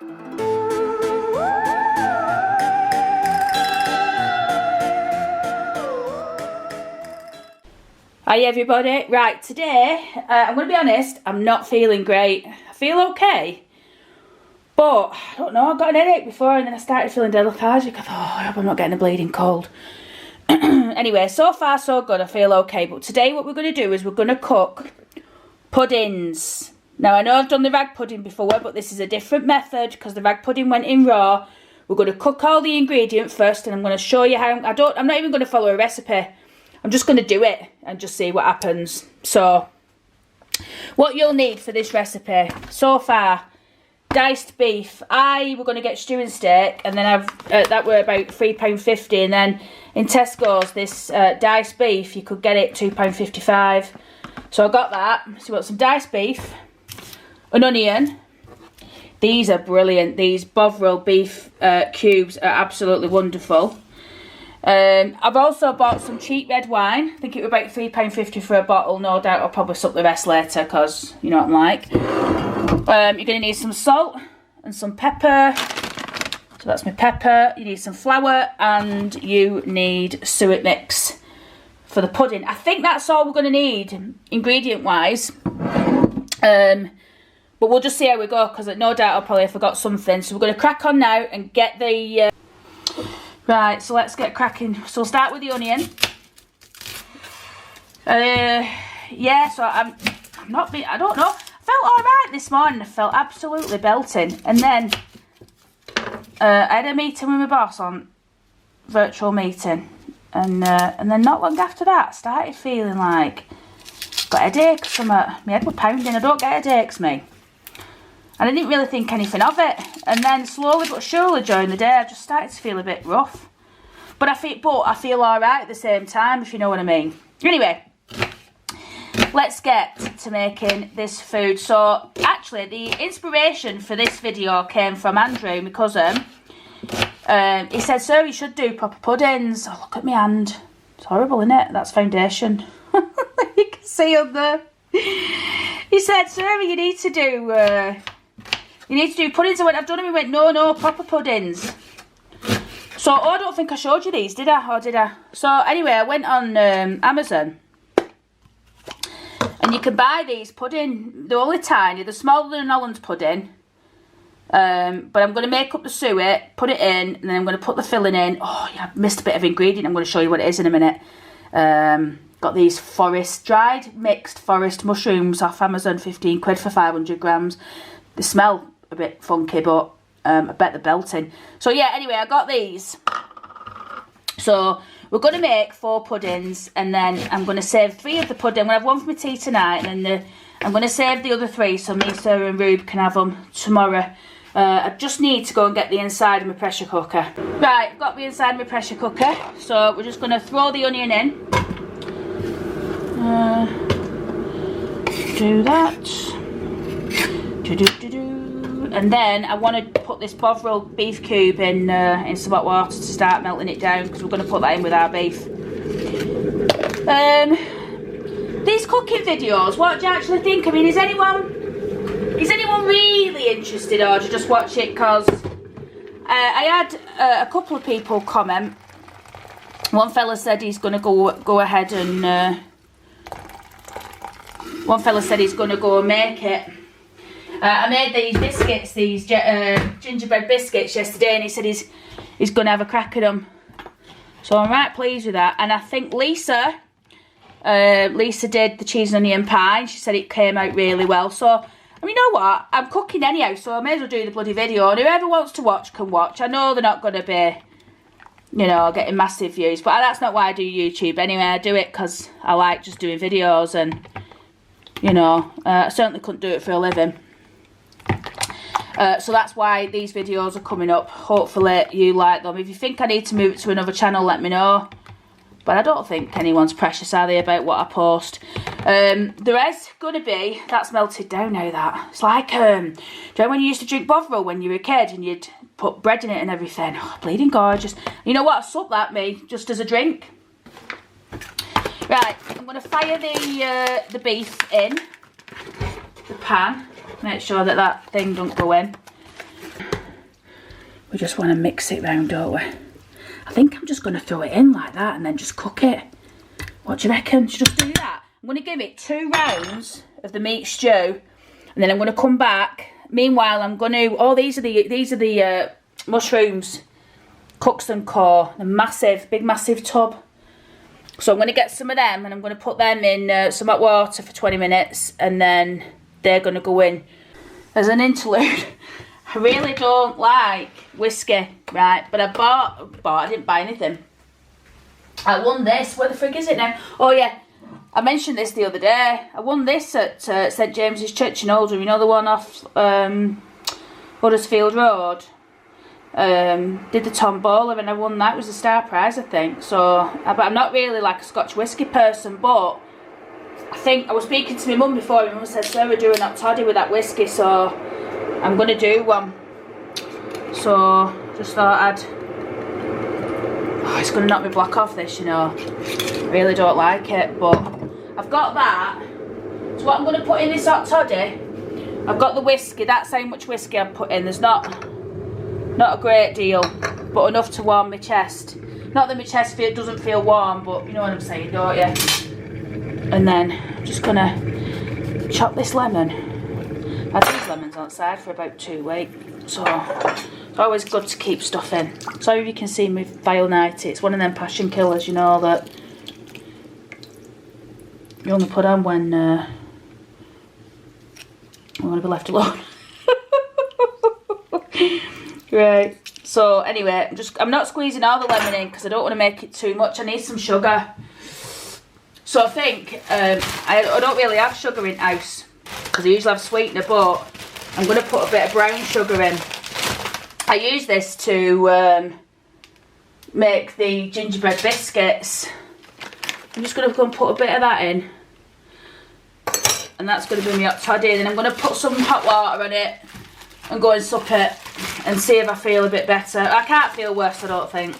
Hi everybody, right, today, I'm going to be honest, I'm not feeling great. I feel okay, but I don't know, I got an headache before and then I started feeling dead lethargic. I thought, oh, I hope I'm not getting a bleeding cold. Anyway, so far so good, I feel okay, but today what we're going to do is we're going to cook puddings. Now I know I've done the rag pudding before, but this is a different method because the rag pudding went in raw. We're going to cook all the ingredients first and I'm going to show you how, I'm not even going to follow a recipe. I'm just going to do it and just see what happens. So, what you'll need for this recipe, so far, diced beef. We're going to get stewing steak, and then that were about £3.50, and then in Tesco's, this diced beef, you could get it £2.55. So I got that. So you want some diced beef, an onion. These are brilliant. These Bovril beef cubes are absolutely wonderful. I've also bought some cheap red wine. I think it was about £3.50 for a bottle. No doubt I'll probably suck the rest later because you know what I'm like. You're going to need some salt and some pepper. So that's my pepper. You need some flour and you need suet mix for the pudding. I think that's all we're going to need ingredient wise. But we'll just see how we go because no doubt I'll probably have forgot something. So we're going to crack on now and get the... Right, so let's get cracking. So we'll start with the onion. Yeah, so I don't know. I felt alright this morning. I felt absolutely belting. And then I had a meeting with my boss on virtual meeting. And then not long after that, I started feeling like got a headache or something. My head was pounding. I don't get headaches, me. And I didn't really think anything of it. And then slowly but surely during the day, I just started to feel a bit rough. But I feel alright at the same time, if you know what I mean. Anyway, let's get to making this food. So, actually, the inspiration for this video came from Andrew, my cousin. He said, "Sir, you should do proper puddings." Oh, look at my hand. It's horrible, isn't it? That's foundation. You can see on there. He said, "Sir, you need to do... you need to do puddings." I went, "I've done them." He went, no, proper puddings. So, I don't think I showed you these, did I? Or did I? So, anyway, I went on Amazon. And you can buy these pudding. They're only tiny. They're smaller than an Hollands pudding. But I'm going to make up the suet, put it in, and then I'm going to put the filling in. Oh, yeah, I missed a bit of ingredient. I'm going to show you what it is in a minute. Got these dried mixed forest mushrooms off Amazon, 15 quid for 500 grams. They smell a bit funky, but I bet they're belting. So yeah, anyway, I got these. So we're going to make 4 puddings, and then I'm going to save 3 of the pudding. I'm going to have one for my tea tonight, and then I'm going to save the other 3 so me, Sarah and Rube can have them tomorrow. I just need to go and get the inside of my pressure cooker. Right, I've got the inside of my pressure cooker. So we're just going to throw the onion in. Do that. And then I want to put this Bovril beef cube in some hot water to start melting it down because we're going to put that in with our beef. These cooking videos, what do you actually think? I mean, is anyone really interested, or do you just watch it because I had a couple of people comment. One fella said he's going to go ahead and one fella said he's going to go and make it. I made these biscuits, these gingerbread biscuits yesterday, and he said he's going to have a crack at them. So I'm right pleased with that. And I think Lisa did the cheese and onion pie, and she said it came out really well. So, I mean, you know what? I'm cooking anyhow, so I may as well do the bloody video. And whoever wants to watch can watch. I know they're not going to be, you know, getting massive views, but that's not why I do YouTube. Anyway, I do it because I like just doing videos, and, you know, I certainly couldn't do it for a living. So that's why these videos are coming up. Hopefully you like them. If you think I need to move it to another channel, let me know. But I don't think anyone's precious, are they, about what I post. There is going to be... That's melted down now, that. It's like, do you know when you used to drink Bovril when you were a kid and you'd put bread in it and everything? Oh, bleeding gorgeous. You know what? I sup that, me, just as a drink. Right, I'm going to fire the beef in the pan. Make sure that thing don't go in. We just want to mix it round, don't we? I think I'm just going to throw it in like that and then just cook it. What do you reckon? Should I just do that? I'm going to give it 2 rounds of the meat stew, and then I'm going to come back. Meanwhile, I'm going to. Oh, these are the mushrooms, Cooks and Co. The massive, big, massive tub. So I'm going to get some of them, and I'm going to put them in some hot water for 20 minutes, and then they're going to go in as an interlude. I really don't like whiskey, right? But I didn't buy anything. I won this. Where the frig is it now? Oh yeah, I mentioned this the other day. I won this at St James's Church in Oldham. You know, the one off Huddersfield Road. Did the tombola and I won that. It was a star prize, I think. So, but I'm not really like a Scotch whiskey person, but I think I was speaking to my mum before. My mum said, "So we're doing hot toddy with that whiskey, so I'm gonna do one." So just thought I'd. Oh, it's going to knock me black off this, you know. I really don't like it, but I've got that. So what I'm going to put in this hot toddy, I've got the whiskey. That's how much whiskey I've put in. There's not a great deal, but enough to warm my chest. Not that my chest doesn't feel warm, but you know what I'm saying, don't you? And then I'm just going to chop this lemon. I had these lemons outside for about 2 weeks, so it's always good to keep stuff in. Sorry if you can see me Vile 90. It's one of them passion killers, you know, that you only put on when you want to be left alone. Right. So anyway, I'm not squeezing all the lemon in because I don't want to make it too much. I need some sugar. So I think I don't really have sugar in house because I usually have sweetener, but I'm going to put a bit of brown sugar in. I use this to make the gingerbread biscuits. I'm just going to go and put a bit of that in, and that's going to be my hot toddy. And then I'm going to put some hot water on it and go and sup it and see if I feel a bit better. I can't feel worse, I don't think.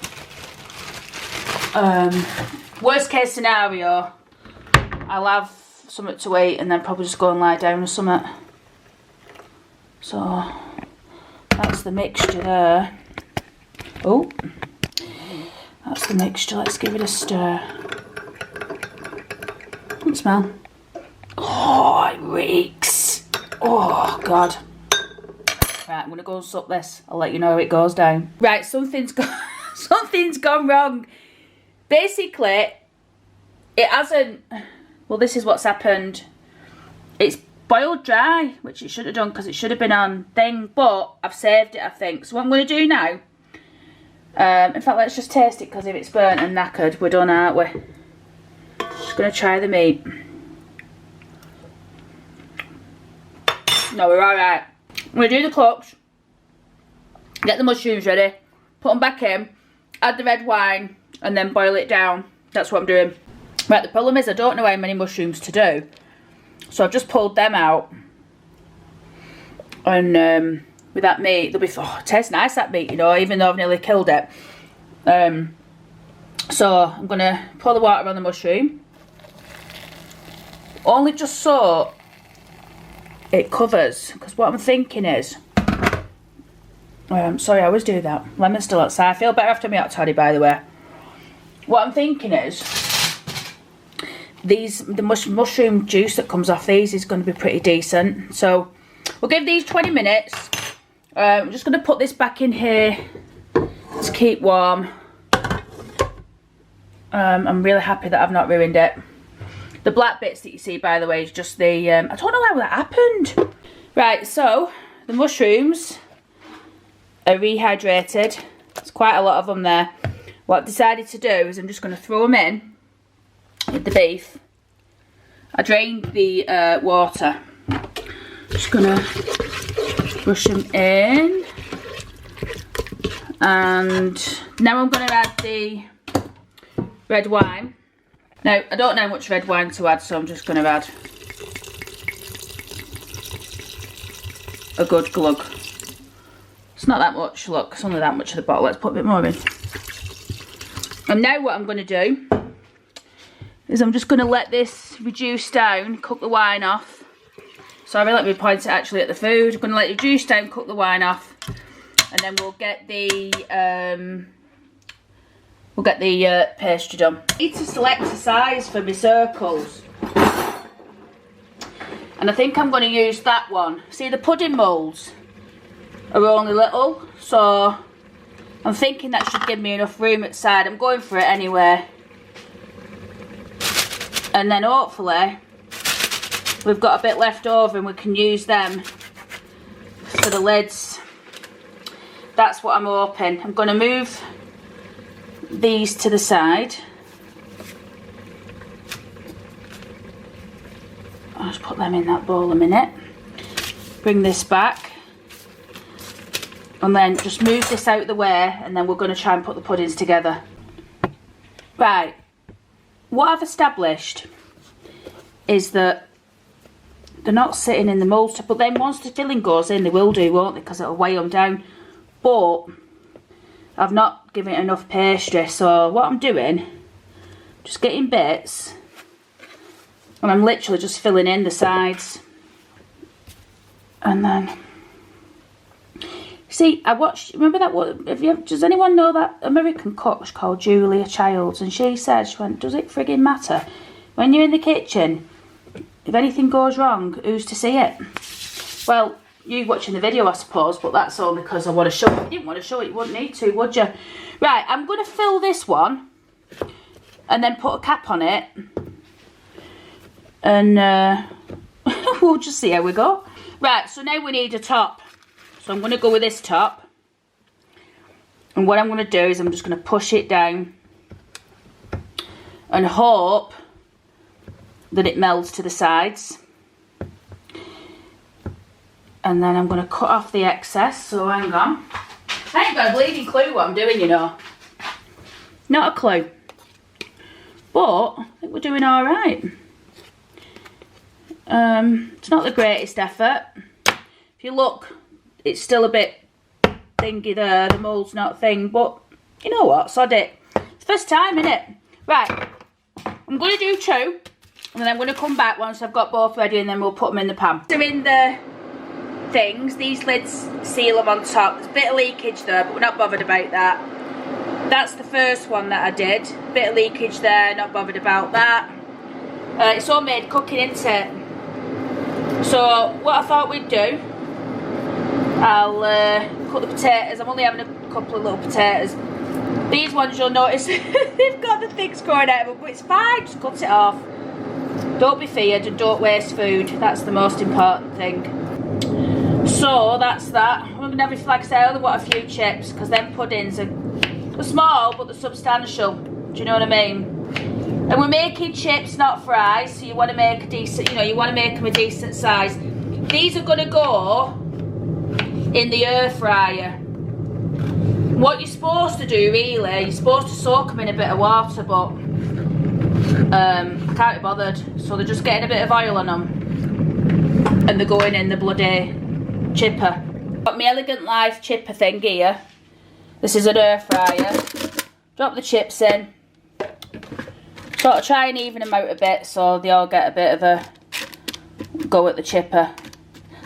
Worst case scenario, I'll have something to eat and then probably just go and lie down or something. So that's the mixture there. Oh, that's the mixture. Let's give it a stir. Doesn't smell. Oh, it reeks. Oh God. Right, I'm gonna go and sup this. I'll let you know how it goes down. Right, something's gone wrong. Basically, it hasn't. Well, this is what's happened. It's boiled dry, which it should have done because it should have been on thing, but I've saved it, I think. So what I'm going to do now, in fact, let's just taste it because if it's burnt and knackered, we're done, aren't we? Just going to try the meat. No, we're alright. I'm going to do the cooks, get the mushrooms ready, put them back in, add the red wine, and then boil it down. That's what I'm doing. Right, the problem is I don't know how many mushrooms to do. So I've just pulled them out. And with that meat, they'll be, oh, it tastes nice, that meat, you know, even though I've nearly killed it. So I'm going to pour the water on the mushroom. Only just so it covers. Because what I'm thinking is, sorry, I always do that. Lemon's still outside. I feel better after my hot toddy, by the way. What I'm thinking is, the mushroom juice that comes off these is going to be pretty decent. So we'll give these 20 minutes. I'm just going to put this back in here to keep warm. I'm really happy that I've not ruined it. The black bits that you see, by the way, is just the... I don't know how that happened. Right, so the mushrooms are rehydrated. There's quite a lot of them there. What I've decided to do is I'm just going to throw them in with the beef. I drained the water. Just gonna brush them in, and now I'm gonna add the red wine. Now I don't know how much red wine to add, so I'm just gonna add a good glug. It's not that much, look, it's only that much of the bottle. Let's put a bit more in. And now what I'm gonna do is I'm just going to let this reduce down, cook the wine off. Sorry, let me point it actually at the food. I'm going to let it reduce down, cook the wine off. and then we'll get the pastry done. I need to select a size for my circles, and I think I'm going to use that one. See, the pudding moulds are only little, so I'm thinking that should give me enough room at the side. I'm going for it anyway. And then hopefully we've got a bit left over and we can use them for the lids. That's what I'm hoping. I'm going to move these to the side. I'll just put them in that bowl a minute. Bring this back. And then just move this out of the way, and then we're going to try and put the puddings together. Right, what I've established is that they're not sitting in the mould, but then once the filling goes in, they will do, won't they? Because it'll weigh them down. But I've not given it enough pastry, so what I'm doing, just getting bits, and I'm literally just filling in the sides. And then, see, I watched, remember that one, does anyone know that American cook called Julia Childs? And she said, she went, does it frigging matter? When you're in the kitchen, if anything goes wrong, who's to see it? Well, you watching the video, I suppose, but that's only because I want to show it. If you didn't want to show it, you wouldn't need to, would you? Right, I'm going to fill this one and then put a cap on it. And we'll just see how we go. Right, so now we need a top. So I'm going to go with this top. And what I'm going to do is I'm just going to push it down and hope that it melds to the sides. And then I'm going to cut off the excess. So hang on. I ain't got a bleeding clue what I'm doing, you know. Not a clue. But I think we're doing all right. It's not the greatest effort. If you look, it's still a bit thingy there. The mould's not thing, but you know what? Sod it. It's the first time, innit? Right. I'm going to do two, and then I'm going to come back once I've got both ready, and then we'll put them in the pan. They're in the things. These lids seal them on top. There's a bit of leakage there, but we're not bothered about that. That's the first one that I did. Bit of leakage there, not bothered about that. It's all made cooking, isn't it? So what I thought we'd do, I'll cut the potatoes. I'm only having a couple of little potatoes. These ones you'll notice they've got the things growing out of them, but it's fine, just cut it off. Don't be feared and don't waste food. That's the most important thing. So that's that. I'm going to have, like I say, I only want a few chips because them puddings are small but they're substantial. Do you know what I mean? And we're making chips, not fries, so you want to make a decent, you know, you want to make them a decent size. These are going to go in the air fryer. What you're supposed to do, really, you're supposed to soak them in a bit of water, but I can't be bothered. So they're just getting a bit of oil on them, and they're going in the bloody chipper. Got my Elegant Life chipper thing here. This is an air fryer. Drop the chips in. Sort of try and even them out a bit so they all get a bit of a go at the chipper.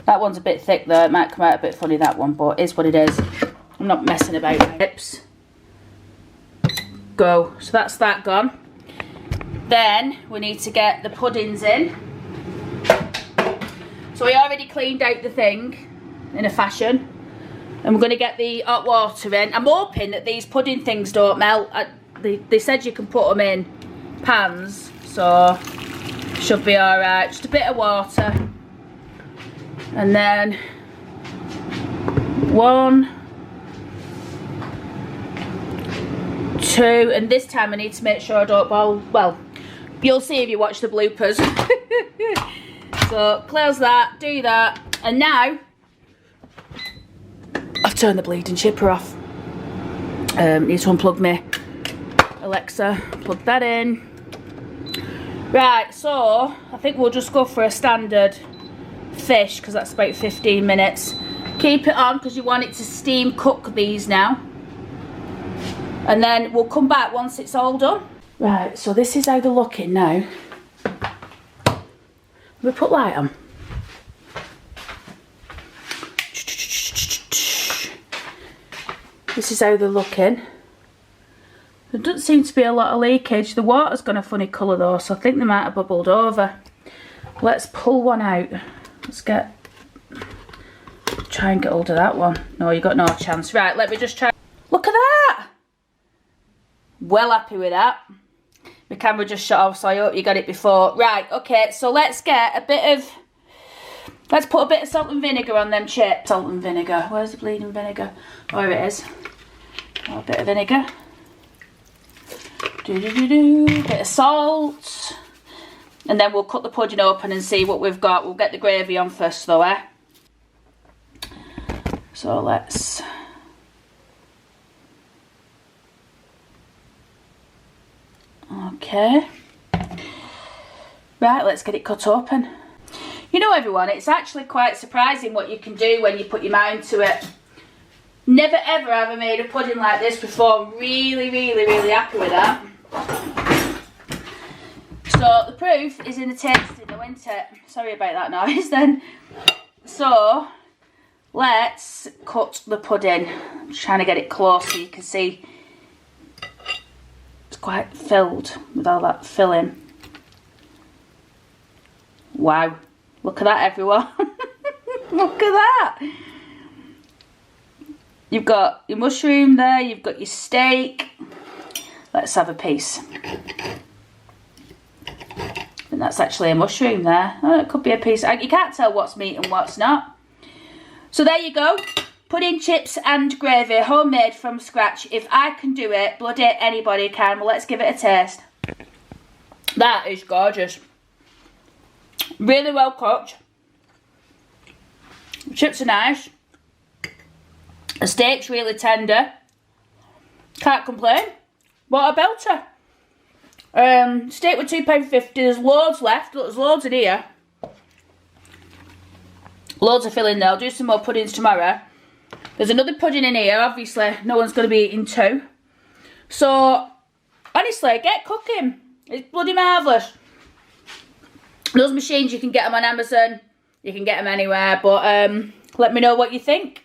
That one's a bit thick though, it might come out a bit funny, that one, but it is what it is. I'm not messing about with chips. Go. So that's that gone. Then we need to get the puddings in. So we already cleaned out the thing in a fashion. And we're going to get the hot water in. I'm hoping that these pudding things don't melt. They said you can put them in pans, so should be alright. Just a bit of water. And then 1, 2, and this time I need to make sure I don't boil. Well, you'll see if you watch the bloopers. So close that, do that, and now I've turned the bleeding chipper off. Need to unplug me. Alexa, plug that in. Right, so I think we'll just go for a standard fish because that's about 15 minutes. Keep it on because you want it to steam cook these now. And then we'll come back once it's all done. Right, so this is how they're looking now. We put light on. This is how they're looking. There doesn't seem to be a lot of leakage. The water's gone a funny colour though, so I think they might have bubbled over. Let's pull one out. Let's try and get hold of that one. No, you got no chance. Right, let me just try. Look at that! Well happy with that. My camera just shut off, so I hope you got it before. Right, okay, so let's get a bit of... Let's put a bit of salt and vinegar on them chips. Salt and vinegar. Where's the bleeding vinegar? Oh, here it is. Oh, a bit of vinegar. Bit of salt. And then we'll cut the pudding open and see what we've got. We'll get the gravy on first though, eh? So let's... Okay. Right, let's get it cut open. You know everyone, it's actually quite surprising what you can do when you put your mind to it. Never ever have I made a pudding like this before. I'm really, really, really happy with that. So the proof is in the tasting though, isn't it? Sorry about that noise then. So let's cut the pudding. I'm just trying to get it close so you can see it's quite filled with all that filling. Wow, look at that everyone. Look at that. You've got your mushroom there, you've got your steak. Let's have a piece. And that's actually a mushroom there. Oh, it could be a piece. You can't tell what's meat and what's not. So there you go. Pudding, chips and gravy, homemade from scratch. If I can do it, bloody anybody can. Well, let's give it a taste. That is gorgeous. Really well cooked. The chips are nice. The steak's really tender. Can't complain. What a belter. Steak with £2.50. There's loads left. Look, there's loads in here. Loads of filling there. I'll do some more puddings tomorrow. There's another pudding in here. Obviously, no one's going to be eating two. So, honestly, get cooking. It's bloody marvellous. Those machines, you can get them on Amazon. You can get them anywhere. But let me know what you think.